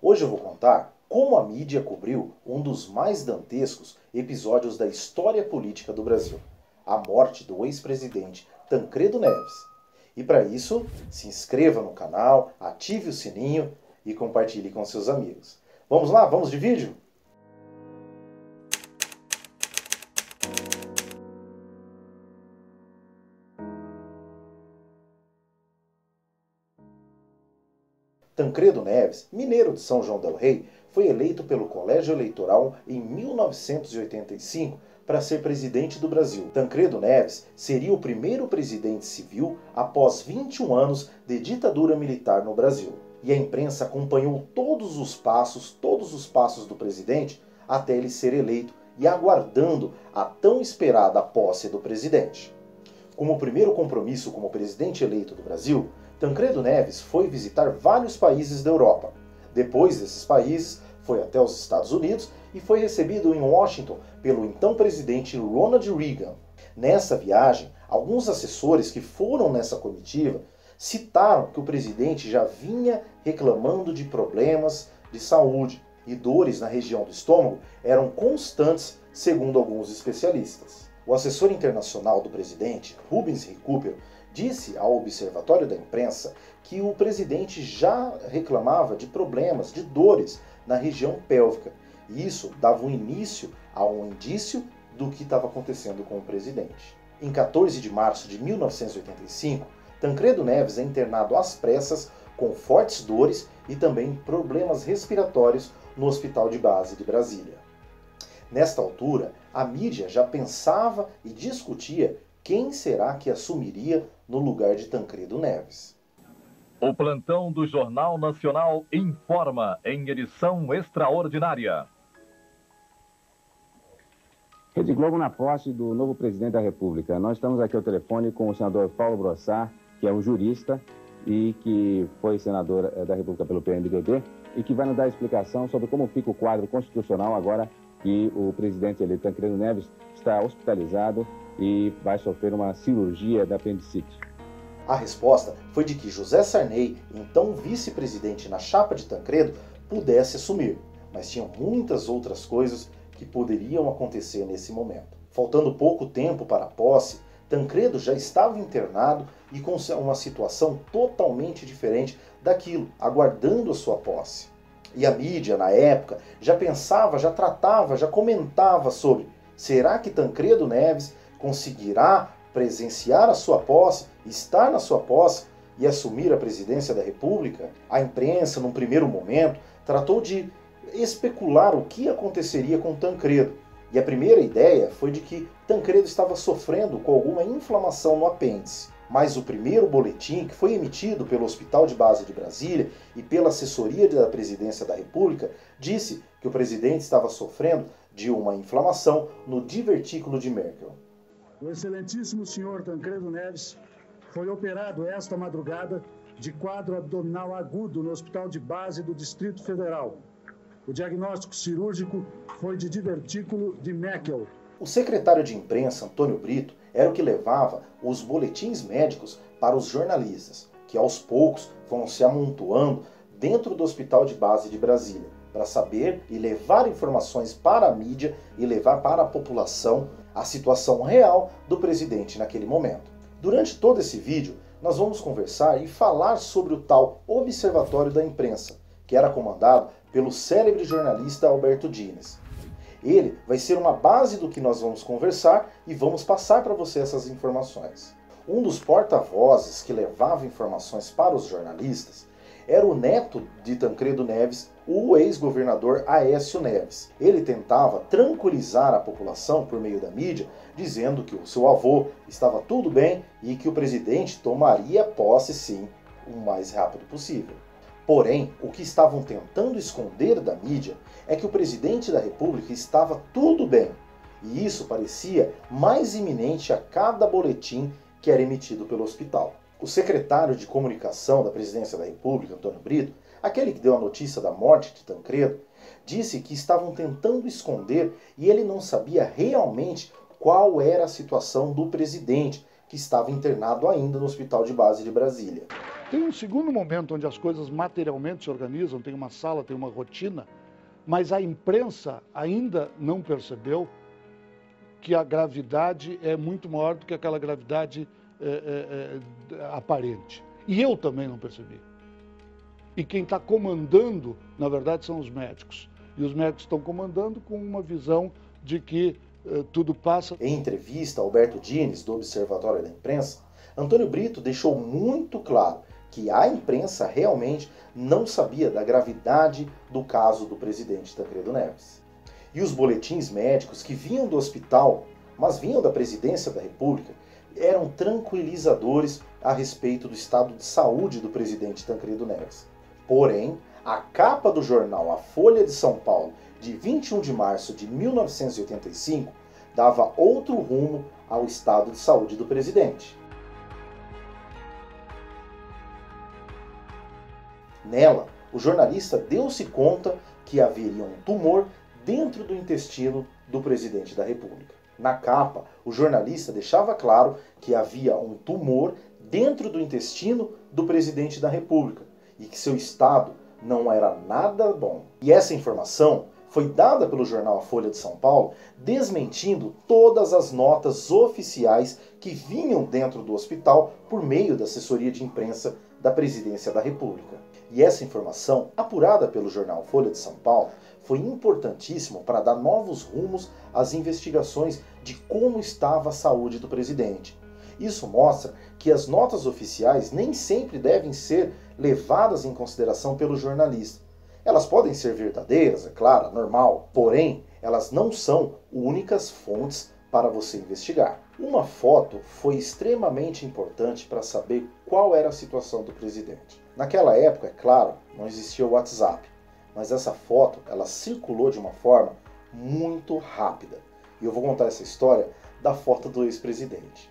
Hoje eu vou contar como a mídia cobriu um dos mais dantescos episódios da história política do Brasil, a morte do ex-presidente Tancredo Neves. E para isso, se inscreva no canal, ative o sininho e compartilhe com seus amigos. Vamos lá? Vamos de vídeo? Tancredo Neves, mineiro de São João del Rei, foi eleito pelo Colégio Eleitoral em 1985 para ser presidente do Brasil. Tancredo Neves seria o primeiro presidente civil após 21 anos de ditadura militar no Brasil. E a imprensa acompanhou todos os passos do presidente até ele ser eleito e aguardando a tão esperada posse do presidente. Como primeiro compromisso como presidente eleito do Brasil, Tancredo Neves foi visitar vários países da Europa. Depois desses países, foi até os Estados Unidos e foi recebido em Washington pelo então presidente Ronald Reagan. Nessa viagem, alguns assessores que foram nessa comitiva citaram que o presidente já vinha reclamando de problemas de saúde e dores na região do estômago eram constantes, segundo alguns especialistas. O assessor internacional do presidente, Rubens Recupero, disse ao Observatório da Imprensa que o presidente já reclamava de problemas, de dores na região pélvica. E isso dava um início a um indício do que estava acontecendo com o presidente. Em 14 de março de 1985, Tancredo Neves é internado às pressas com fortes dores e também problemas respiratórios no Hospital de Base de Brasília. Nesta altura, a mídia já pensava e discutia quem será que assumiria no lugar de Tancredo Neves. O plantão do Jornal Nacional informa em edição extraordinária. Rede Globo na posse do novo presidente da República. Nós estamos aqui ao telefone com o senador Paulo Brossard, que é um jurista e que foi senador da República pelo PMDB e que vai nos dar explicação sobre como fica o quadro constitucional agora que o presidente eleito Tancredo Neves está hospitalizado e vai sofrer uma cirurgia da apendicite. A resposta foi de que José Sarney, então vice-presidente na chapa de Tancredo, pudesse assumir, mas tinham muitas outras coisas que poderiam acontecer nesse momento. Faltando pouco tempo para a posse, Tancredo já estava internado e com uma situação totalmente diferente daquilo, aguardando a sua posse. E a mídia, na época, já pensava, já tratava, já comentava sobre: será que Tancredo Neves conseguirá presenciar a sua posse, estar na sua posse e assumir a presidência da República? A imprensa, num primeiro momento, tratou de especular o que aconteceria com Tancredo. E a primeira ideia foi de que Tancredo estava sofrendo com alguma inflamação no apêndice. Mas o primeiro boletim, que foi emitido pelo Hospital de Base de Brasília e pela assessoria da Presidência da República, disse que o presidente estava sofrendo de uma inflamação no divertículo de Merkel. O excelentíssimo senhor Tancredo Neves foi operado esta madrugada de quadro abdominal agudo no Hospital de Base do Distrito Federal. O diagnóstico cirúrgico foi de divertículo de Merkel. O secretário de imprensa, Antônio Brito, era o que levava os boletins médicos para os jornalistas, que aos poucos foram se amontoando dentro do Hospital de Base de Brasília, para saber e levar informações para a mídia e levar para a população a situação real do presidente naquele momento. Durante todo esse vídeo, nós vamos conversar e falar sobre o tal Observatório da Imprensa, que era comandado pelo célebre jornalista Alberto Dines. Ele vai ser uma base do que nós vamos conversar e vamos passar para você essas informações. Um dos porta-vozes que levava informações para os jornalistas era o neto de Tancredo Neves, o ex-governador Aécio Neves. Ele tentava tranquilizar a população por meio da mídia, dizendo que o seu avô estava tudo bem e que o presidente tomaria posse sim, o mais rápido possível. Porém, o que estavam tentando esconder da mídia é que o presidente da República estava tudo bem. E isso parecia mais iminente a cada boletim que era emitido pelo hospital. O secretário de comunicação da Presidência da República, Antônio Brito, aquele que deu a notícia da morte de Tancredo, disse que estavam tentando esconder e ele não sabia realmente qual era a situação do presidente, que estava internado ainda no Hospital de Base de Brasília. Tem um segundo momento onde as coisas materialmente se organizam, tem uma sala, tem uma rotina, mas a imprensa ainda não percebeu que a gravidade é muito maior do que aquela gravidade aparente. E eu também não percebi. E quem está comandando, na verdade, são os médicos. E os médicos estão comandando com uma visão de que tudo passa. Em entrevista, Alberto Dines, do Observatório da Imprensa, Antônio Brito deixou muito claro que a imprensa realmente não sabia da gravidade do caso do presidente Tancredo Neves. E os boletins médicos que vinham do hospital, mas vinham da Presidência da República, eram tranquilizadores a respeito do estado de saúde do presidente Tancredo Neves. Porém, a capa do jornal A Folha de São Paulo, de 21 de março de 1985, dava outro rumo ao estado de saúde do presidente. Nela, o jornalista deu-se conta que haveria um tumor dentro do intestino do presidente da República. Na capa, o jornalista deixava claro que havia um tumor dentro do intestino do presidente da República e que seu estado não era nada bom. E essa informação foi dada pelo jornal A Folha de São Paulo, desmentindo todas as notas oficiais que vinham dentro do hospital por meio da assessoria de imprensa da Presidência da República. E essa informação, apurada pelo jornal Folha de São Paulo, foi importantíssimo para dar novos rumos às investigações de como estava a saúde do presidente. Isso mostra que as notas oficiais nem sempre devem ser levadas em consideração pelo jornalista. Elas podem ser verdadeiras, é claro, normal, porém, elas não são únicas fontes para você investigar. Uma foto foi extremamente importante para saber qual era a situação do presidente. Naquela época, é claro, não existia o WhatsApp, mas essa foto ela circulou de uma forma muito rápida. E eu vou contar essa história da foto do ex-presidente.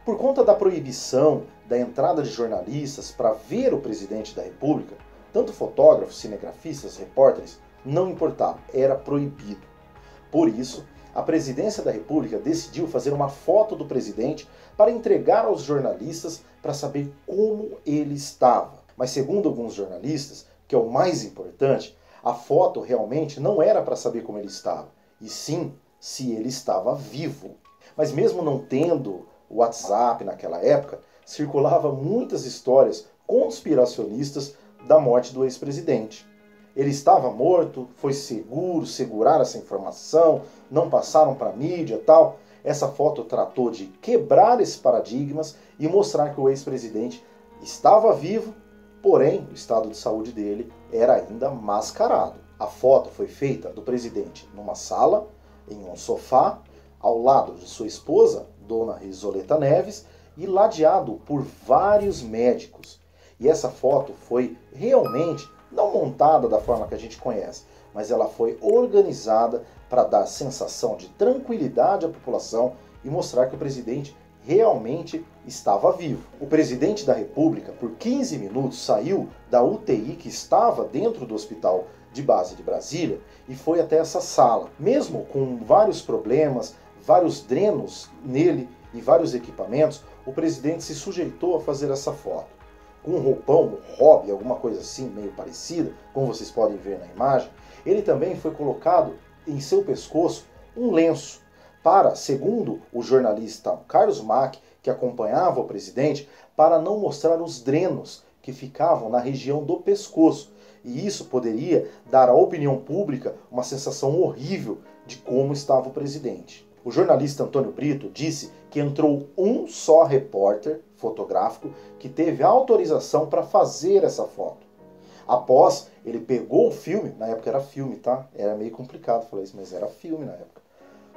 Por conta da proibição da entrada de jornalistas para ver o presidente da República, tanto fotógrafos, cinegrafistas, repórteres, não importava, era proibido. Por isso, a Presidência da República decidiu fazer uma foto do presidente para entregar aos jornalistas para saber como ele estava. Mas segundo alguns jornalistas, que é o mais importante, a foto realmente não era para saber como ele estava, e sim se ele estava vivo. Mas mesmo não tendo o WhatsApp naquela época, circulava muitas histórias conspiracionistas da morte do ex-presidente. Ele estava morto, foi seguro, seguraram essa informação, não passaram para a mídia e tal. Essa foto tratou de quebrar esses paradigmas e mostrar que o ex-presidente estava vivo, porém o estado de saúde dele era ainda mascarado. A foto foi feita do presidente numa sala, em um sofá, ao lado de sua esposa, Dona Risoleta Neves, e ladeado por vários médicos. E essa foto foi realmente não montada da forma que a gente conhece, mas ela foi organizada para dar sensação de tranquilidade à população e mostrar que o presidente realmente estava vivo. O presidente da República, por 15 minutos, saiu da UTI que estava dentro do hospital de base de Brasília e foi até essa sala. Mesmo com vários problemas, vários drenos nele e vários equipamentos, o presidente se sujeitou a fazer essa foto. Com um roupão, um hobby, alguma coisa assim, meio parecida, como vocês podem ver na imagem, ele também foi colocado em seu pescoço um lenço para, segundo o jornalista Carlos Mack, que acompanhava o presidente, para não mostrar os drenos que ficavam na região do pescoço. E isso poderia dar à opinião pública uma sensação horrível de como estava o presidente. O jornalista Antônio Brito disse que entrou um só repórter fotográfico que teve autorização para fazer essa foto. Após, ele pegou o filme, na época era filme, tá? Era meio complicado falar isso, mas era filme na época.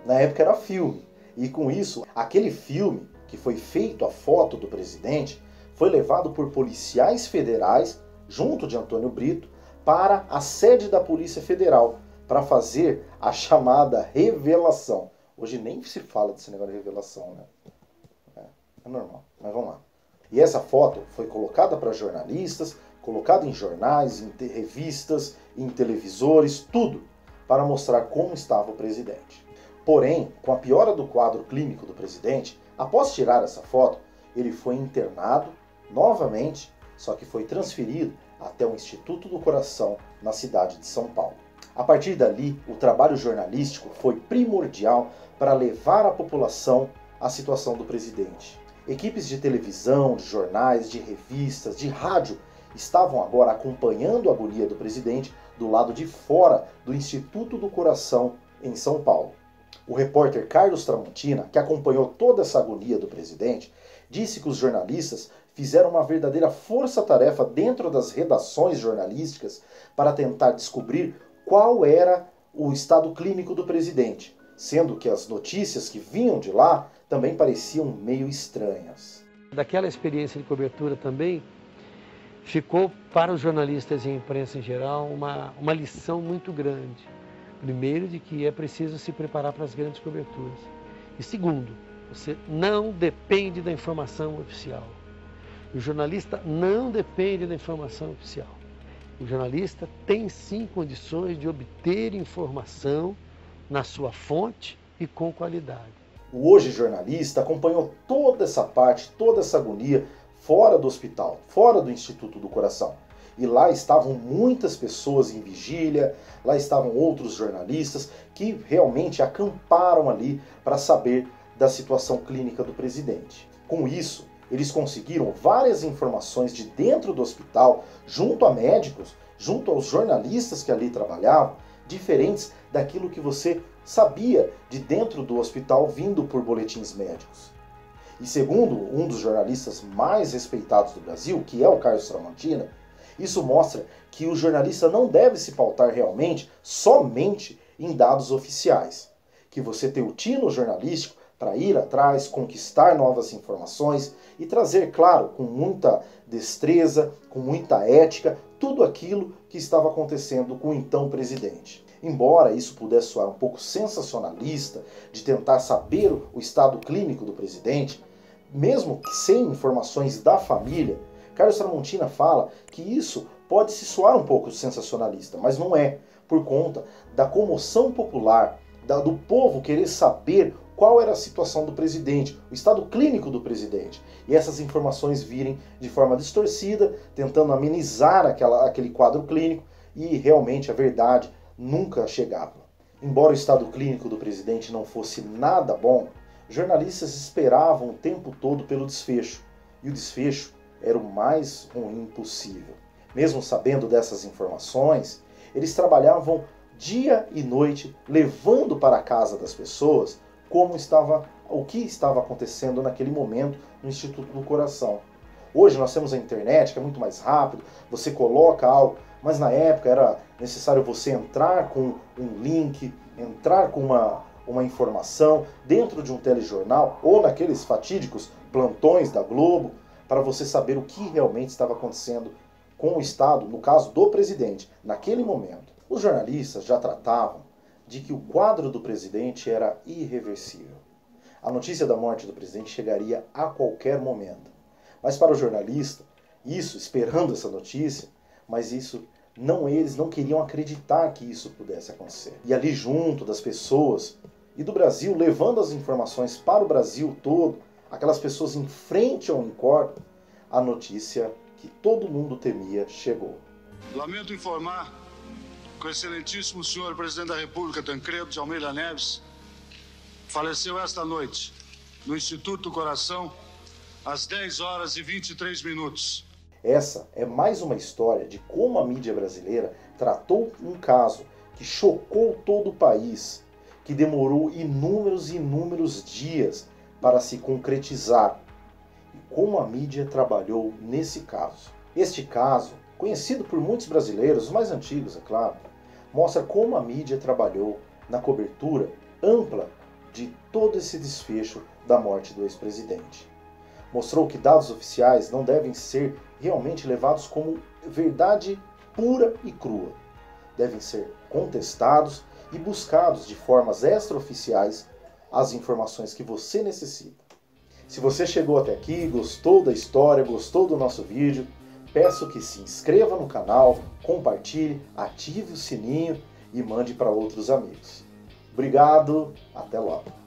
Na época era filme. E com isso, aquele filme que foi feito a foto do presidente foi levado por policiais federais, junto de Antônio Brito, para a sede da Polícia Federal, para fazer a chamada revelação. Hoje nem se fala desse negócio de revelação, né? É normal, mas vamos lá. E essa foto foi colocada para jornalistas, colocada em jornais, em revistas, em televisores, tudo, para mostrar como estava o presidente. Porém, com a piora do quadro clínico do presidente, após tirar essa foto, ele foi internado novamente, só que foi transferido até o Instituto do Coração, na cidade de São Paulo. A partir dali, o trabalho jornalístico foi primordial para levar à população a situação do presidente. Equipes de televisão, de jornais, de revistas, de rádio estavam agora acompanhando a agonia do presidente do lado de fora do Instituto do Coração, em São Paulo. O repórter Carlos Tramontina, que acompanhou toda essa agonia do presidente, disse que os jornalistas fizeram uma verdadeira força-tarefa dentro das redações jornalísticas para tentar descobrir qual era o estado clínico do presidente, sendo que as notícias que vinham de lá também pareciam meio estranhas. Daquela experiência de cobertura também, ficou para os jornalistas e a imprensa em geral uma lição muito grande. Primeiro, de que é preciso se preparar para as grandes coberturas. E segundo, você não depende da informação oficial. O jornalista não depende da informação oficial. O jornalista tem sim condições de obter informação na sua fonte e com qualidade. O Hoje Jornalista acompanhou toda essa parte, toda essa agonia fora do hospital, fora do Instituto do Coração. E lá estavam muitas pessoas em vigília, lá estavam outros jornalistas que realmente acamparam ali para saber da situação clínica do presidente. Com isso, eles conseguiram várias informações de dentro do hospital, junto a médicos, junto aos jornalistas que ali trabalhavam, diferentes daquilo que você sabia de dentro do hospital vindo por boletins médicos. E segundo um dos jornalistas mais respeitados do Brasil, que é o Carlos Tramontina, isso mostra que o jornalista não deve se pautar realmente somente em dados oficiais, que você tem o tino jornalístico para ir atrás, conquistar novas informações e trazer, claro, com muita destreza, com muita ética, tudo aquilo que estava acontecendo com o então presidente. Embora isso pudesse soar um pouco sensacionalista, de tentar saber o estado clínico do presidente, mesmo que sem informações da família, Carlos Tramontina fala que isso pode se soar um pouco sensacionalista, mas não é, por conta da comoção popular, do povo querer saber qual era a situação do presidente, o estado clínico do presidente, e essas informações virem de forma distorcida, tentando amenizar aquele quadro clínico, e realmente a verdade nunca chegava. Embora o estado clínico do presidente não fosse nada bom, jornalistas esperavam o tempo todo pelo desfecho, e o desfecho era o mais ruim possível. Mesmo sabendo dessas informações, eles trabalhavam dia e noite, levando para a casa das pessoas o que estava acontecendo naquele momento no Instituto do Coração. Hoje nós temos a internet, que é muito mais rápido, você coloca algo, mas na época era necessário você entrar com um link, entrar com uma informação dentro de um telejornal ou naqueles fatídicos plantões da Globo, para você saber o que realmente estava acontecendo com o Estado, no caso do presidente, naquele momento. Os jornalistas já tratavam de que o quadro do presidente era irreversível. A notícia da morte do presidente chegaria a qualquer momento. Mas para o jornalista, esperando essa notícia, mas eles não queriam acreditar que isso pudesse acontecer. E ali junto das pessoas e do Brasil, levando as informações para o Brasil todo, aquelas pessoas em frente ao Incor, a notícia que todo mundo temia chegou. Lamento informar que o excelentíssimo senhor presidente da República, Tancredo de Almeida Neves, faleceu esta noite no Instituto do Coração, às 10h23. Essa é mais uma história de como a mídia brasileira tratou um caso que chocou todo o país, que demorou inúmeros e inúmeros dias para se concretizar, e como a mídia trabalhou nesse caso. Este caso, conhecido por muitos brasileiros, os mais antigos, é claro, mostra como a mídia trabalhou na cobertura ampla de todo esse desfecho da morte do ex-presidente. Mostrou que dados oficiais não devem ser realmente levados como verdade pura e crua. Devem ser contestados e buscados de formas extraoficiais as informações que você necessita. Se você chegou até aqui, gostou da história, gostou do nosso vídeo, peço que se inscreva no canal, compartilhe, ative o sininho e mande para outros amigos. Obrigado, até logo.